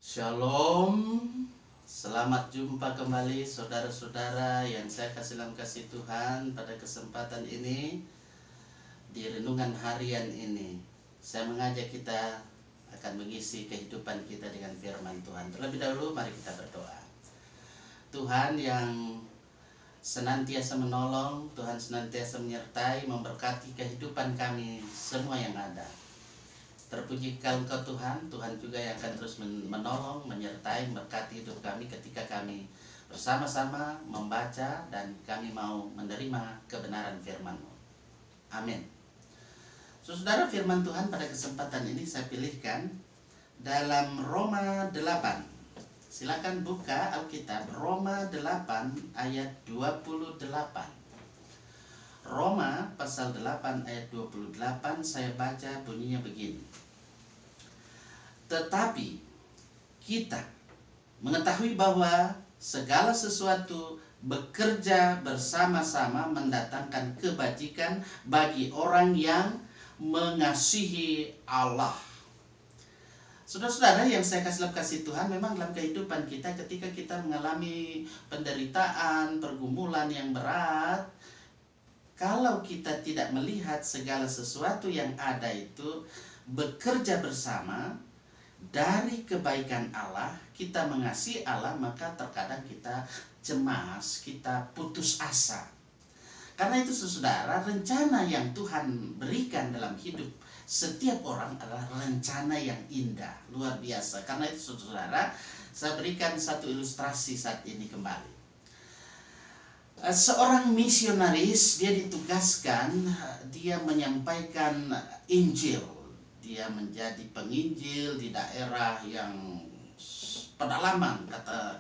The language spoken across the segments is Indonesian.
Shalom, selamat jumpa kembali saudara-saudara yang saya kasih dalam kasih Tuhan. Pada kesempatan ini, di renungan harian ini, saya mengajak kita akan mengisi kehidupan kita dengan firman Tuhan. Terlebih dahulu mari kita berdoa. Tuhan yang senantiasa menolong, Tuhan senantiasa menyertai, memberkati kehidupan kami semua yang ada. Terpuji Engkau Tuhan, Tuhan juga yang akan terus menolong, menyertai, memberkati hidup kami ketika kami bersama-sama membaca dan kami mau menerima kebenaran firman-Mu. Amin. Saudara, firman Tuhan pada kesempatan ini saya pilihkan dalam Roma 8. Silakan buka Alkitab Roma 8 ayat 28. Roma pasal 8 ayat 28 saya baca bunyinya begini. Tetapi kita mengetahui bahwa segala sesuatu bekerja bersama-sama mendatangkan kebajikan bagi orang yang mengasihi Allah. Saudara-saudara yang saya kasih Tuhan, memang dalam kehidupan kita ketika kita mengalami penderitaan, pergumulan yang berat, kalau kita tidak melihat segala sesuatu yang ada itu bekerja bersama dari kebaikan Allah, kita mengasihi Allah, maka terkadang kita cemas, kita putus asa. Karena itu saudara, rencana yang Tuhan berikan dalam hidup setiap orang adalah rencana yang indah, luar biasa. Karena itu saudara, saya berikan satu ilustrasi saat ini kembali. Seorang misionaris, dia ditugaskan, dia menyampaikan Injil. Dia menjadi penginjil di daerah yang pedalaman, kata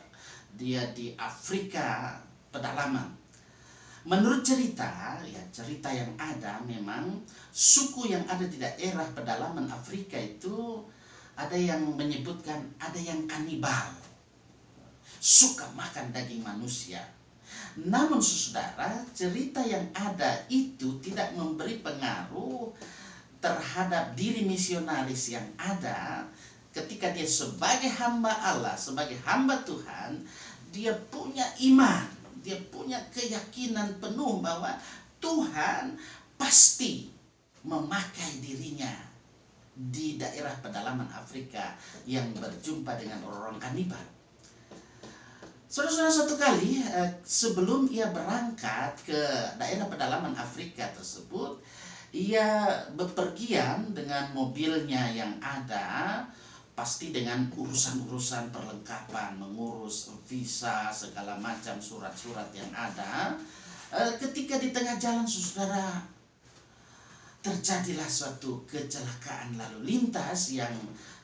dia di Afrika pedalaman. Menurut cerita yang ada, memang suku yang ada di daerah pedalaman Afrika itu ada yang menyebutkan ada yang kanibal, suka makan daging manusia. Namun saudara, cerita yang ada itu tidak memberi pengaruh terhadap diri misionaris yang ada. Ketika dia sebagai hamba Allah, sebagai hamba Tuhan, dia punya iman, dia punya keyakinan penuh bahwa Tuhan pasti memakai dirinya di daerah pedalaman Afrika yang berjumpa dengan orang-orang kanibal. Saudara-saudara, satu kali sebelum ia berangkat ke daerah pedalaman Afrika tersebut, ia bepergian dengan mobilnya yang ada, pasti dengan urusan-urusan perlengkapan, mengurus visa, segala macam surat-surat yang ada. Ketika di tengah jalan saudara, terjadilah suatu kecelakaan lalu lintas yang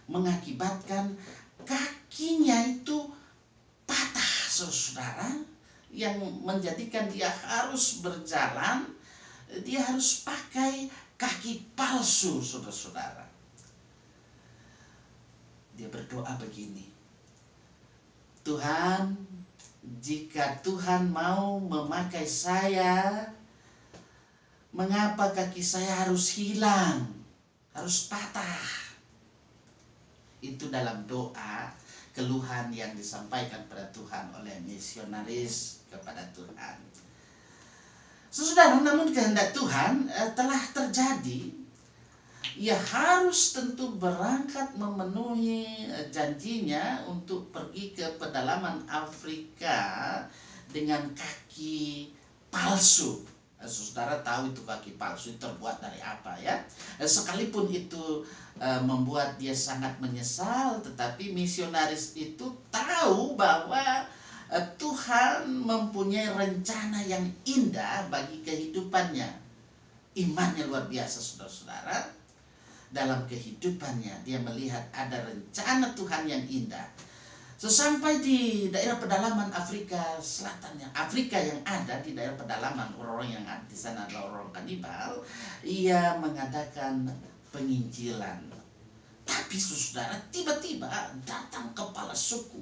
mengakibatkan kakinya itu patah saudara, yang menjadikan dia harus berjalan, dia harus pakai kaki palsu saudara-saudara. Dia berdoa begini, Tuhan, jika Tuhan mau memakai saya, mengapa kaki saya harus hilang, harus patah? Itu dalam doa, keluhan yang disampaikan pada Tuhan oleh misionaris kepada Tuhan. Saudara, namun kehendak Tuhan telah terjadi. Ia harus tentu berangkat memenuhi janjinya untuk pergi ke pedalaman Afrika dengan kaki palsu. Saudara tahu itu kaki palsu terbuat dari apa ya? Sekalipun itu membuat dia sangat menyesal, tetapi misionaris itu tahu bahwa Tuhan mempunyai rencana yang indah bagi kehidupannya. Imannya luar biasa saudara-saudara. Dalam kehidupannya dia melihat ada rencana Tuhan yang indah. Sesampai di daerah pedalaman Afrika Selatan, yang Afrika yang ada di daerah pedalaman, orang-orang yang ada di sana adalah orang kanibal, ia mengadakan penginjilan. Tapi saudara, tiba-tiba datang kepala suku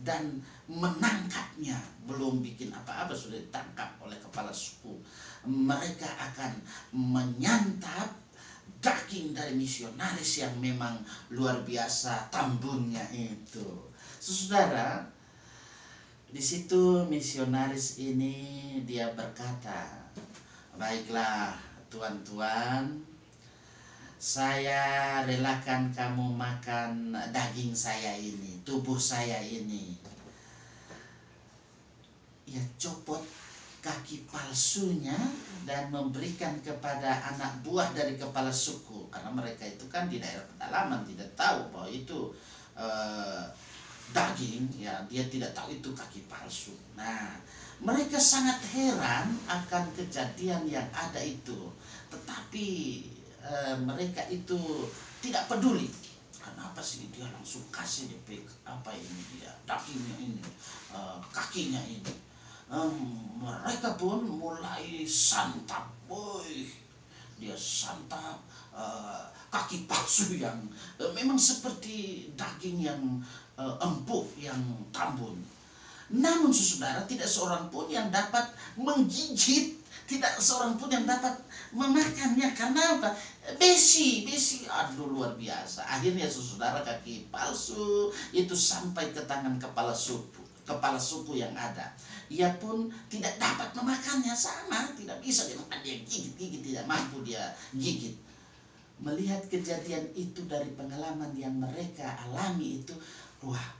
dan menangkapnya. Belum bikin apa-apa sudah ditangkap oleh kepala suku. Mereka akan menyantap daging dari misionaris yang memang luar biasa tambunnya itu. Saudara, di situ misionaris ini dia berkata, baiklah tuan-tuan, saya relakan kamu makan daging saya ini, tubuh saya ini. Ia copot kaki palsunya dan memberikan kepada anak buah dari kepala suku, karena mereka itu kan di daerah pedalaman, tidak tahu bahwa itu daging, ya dia tidak tahu itu kaki palsu. Nah, mereka sangat heran akan kejadian yang ada itu, tetapi mereka itu tidak peduli. Kenapa sih dia langsung kasih DP apa ini dia dagingnya ini, kakinya ini. Mereka pun mulai santap, boy. Dia santap kaki palsu yang memang seperti daging yang empuk, yang tambun. Namun saudara, tidak seorang pun yang dapat menggigit, tidak seorang pun yang dapat memakannya. Karena apa? Besi, aduh luar biasa. Akhirnya saudara, kaki palsu itu sampai ke tangan kepala suku yang ada. Ia pun tidak dapat memakannya, sama, tidak bisa dia makan, dia gigit, tidak mampu dia gigit. Melihat kejadian itu dari pengalaman yang mereka alami itu, wah,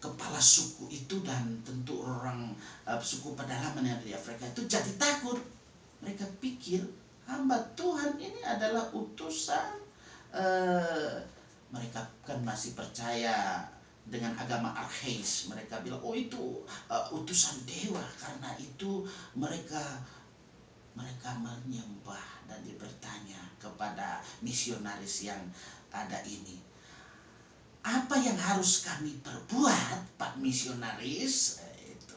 kepala suku itu dan tentu orang suku pedalaman yang di Afrika itu jadi takut. Mereka pikir hamba Tuhan ini adalah utusan. Mereka kan masih percaya dengan agama arkeis. Mereka bilang, oh itu utusan dewa. Karena itu mereka menyembah dan bertanya kepada misionaris yang ada ini, apa yang harus kami perbuat, Pak Misionaris? Itu.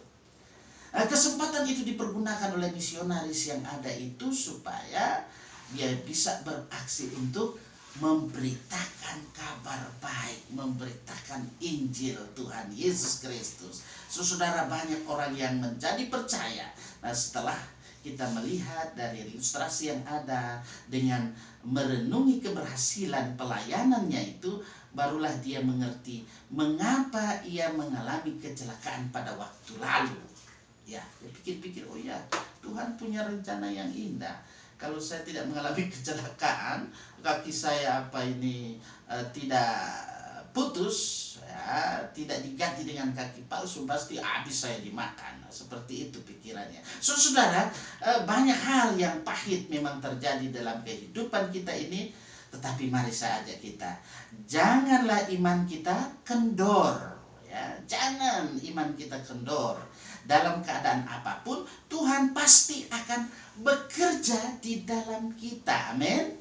Kesempatan itu dipergunakan oleh misionaris yang ada itu supaya dia bisa beraksi untuk memberitakan kabar baik, memberitakan Injil Tuhan Yesus Kristus. Saudara, banyak orang yang menjadi percaya. Nah, setelah kita melihat dari ilustrasi yang ada dengan merenungi keberhasilan pelayanannya itu, barulah dia mengerti mengapa ia mengalami kecelakaan pada waktu lalu. Ya, dia pikir-pikir, oh ya, Tuhan punya rencana yang indah. Kalau saya tidak mengalami kecelakaan, kaki saya tidak putus, ya, tidak diganti dengan kaki palsu, pasti habis saya dimakan. Seperti itu pikirannya. Saudara, banyak hal yang pahit memang terjadi dalam kehidupan kita ini. Tetapi mari saja kita, janganlah iman kita kendor, ya. Jangan iman kita kendor. Dalam keadaan apapun, Tuhan pasti akan bekerja di dalam kita. Amin.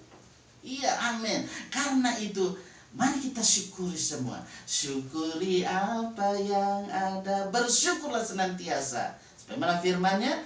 Iya, amin. Karena itu, mari kita syukuri semua. Syukuri apa yang ada, bersyukurlah senantiasa. Bagaimana firman-Nya?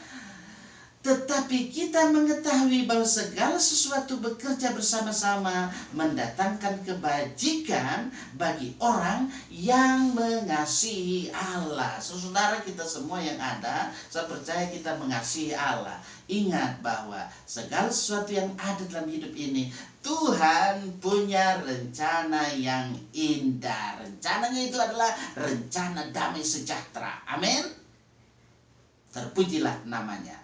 Tetapi kita mengetahui bahwa segala sesuatu bekerja bersama-sama mendatangkan kebajikan bagi orang yang mengasihi Allah. Saudara, kita semua yang ada, saya percaya kita mengasihi Allah. Ingat bahwa segala sesuatu yang ada dalam hidup ini, Tuhan punya rencana yang indah. Rencananya itu adalah rencana damai sejahtera. Amin. Terpujilah namanya.